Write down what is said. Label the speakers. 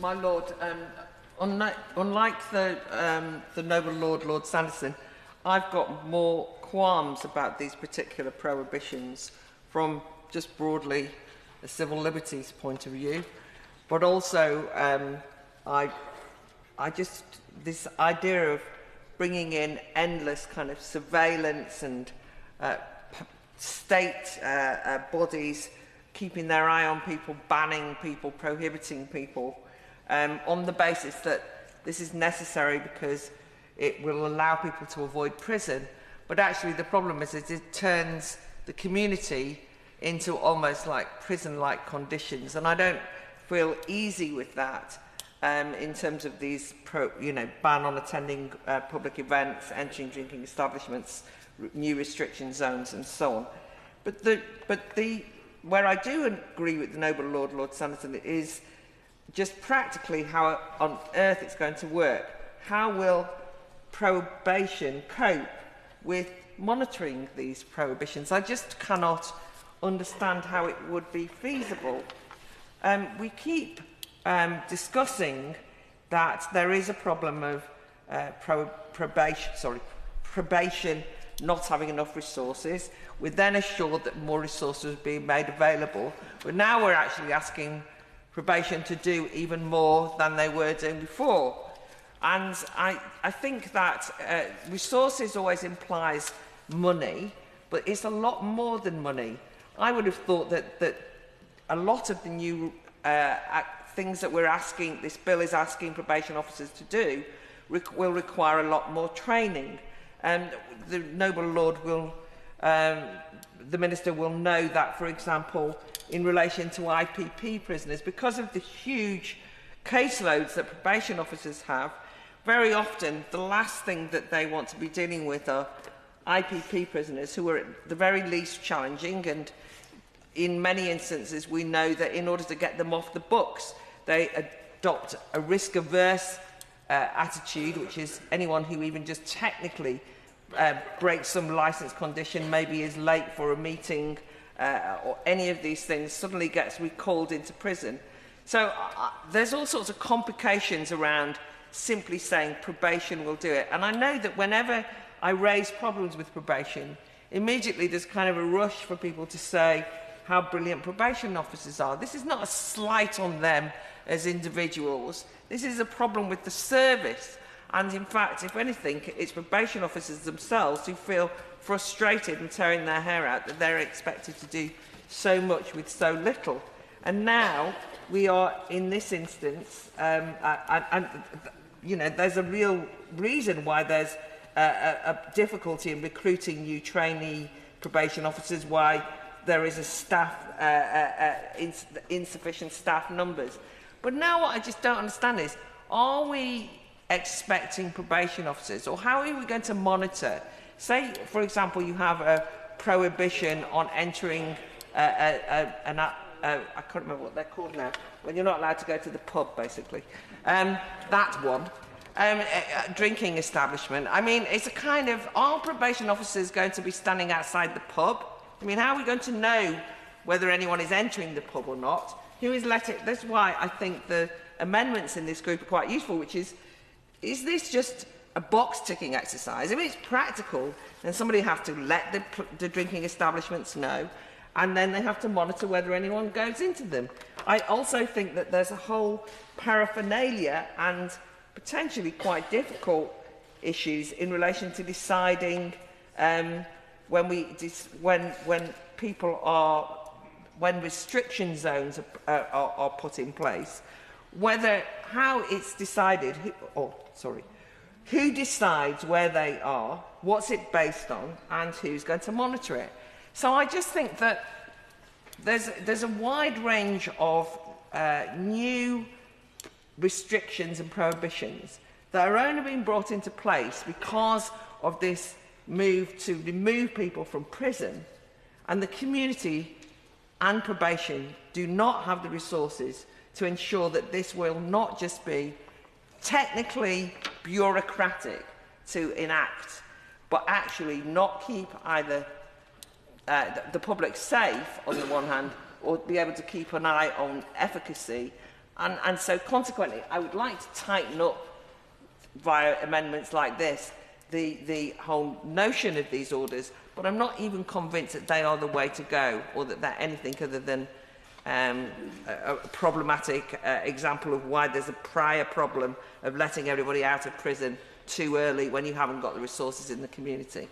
Speaker 1: My Lord, unlike the noble Lord Sanderson, I've got more qualms about these particular prohibitions from just broadly a civil liberties point of view, but also this idea of bringing in endless kind of surveillance and state bodies keeping their eye on people, banning people, prohibiting people, on the basis that this is necessary because it will allow people to avoid prison. But actually the problem is that it turns the community into almost like prison-like conditions, and I don't feel easy with that in terms of these ban on attending public events, entering drinking establishments, new restriction zones and so on. But where I do agree with the noble Lord Sanderson is just practically how on earth it's going to work. How will probation cope with monitoring these prohibitions? I just cannot understand how it would be feasible. We keep discussing that there is a problem of probation not having enough resources. We're then assured that more resources are being made available, but now we're actually asking probation to do even more than they were doing before. And I think that resources always implies money, but it's a lot more than money. I would have thought that a lot of the new things that we're asking, this bill is asking probation officers to do, will require a lot more training. And the noble Lord will, the Minister will know that, for example, in relation to IPP prisoners, because of the huge caseloads that probation officers have, very often the last thing that they want to be dealing with are IPP prisoners who are at the very least challenging, and in many instances we know that in order to get them off the books they adopt a risk-averse attitude, which is anyone who even just technically breaks some licence condition, maybe is late for a meeting or any of these things, suddenly gets recalled into prison. So there's all sorts of complications around simply saying probation will do it. And I know that whenever I raise problems with probation, immediately there's kind of a rush for people to say how brilliant probation officers are. This is not a slight on them as individuals. This is a problem with the service. And in fact, if anything, it's probation officers themselves who feel frustrated and tearing their hair out that they're expected to do so much with so little. And now we are in this instance, there's a real reason why there's a difficulty in recruiting new trainee probation officers, why there is a staff, insufficient staff numbers. But now what I just don't understand is, are we expecting probation officers, or how are we going to monitor? Say, for example, you have a prohibition on entering I can't remember what they're called now, when you're not allowed to go to the pub, basically. That one. Drinking establishment. I mean, it's a kind of, are probation officers going to be standing outside the pub? I mean, how are we going to know whether anyone is entering the pub or not? Who is let it? That's why I think the amendments in this group are quite useful, which is this just a box-ticking exercise? If it's practical, then somebody has to let the drinking establishments know, and then they have to monitor whether anyone goes into them. I also think that there's a whole paraphernalia and potentially quite difficult issues in relation to deciding when restriction zones are put in place, how it's decided, who decides where they are, what's it based on, and who's going to monitor it. So I just think that there's a wide range of new restrictions and prohibitions that are only being brought into place because of this move to remove people from prison, and the community and probation do not have the resources to ensure that this will not just be technically bureaucratic to enact, but actually not keep either the public safe on the one hand, or be able to keep an eye on efficacy. And so consequently, I would like to tighten up via amendments like this the whole notion of these orders, but I'm not even convinced that they are the way to go, or that they're anything other than a problematic example of why there's a prior problem of letting everybody out of prison too early when you haven't got the resources in the community.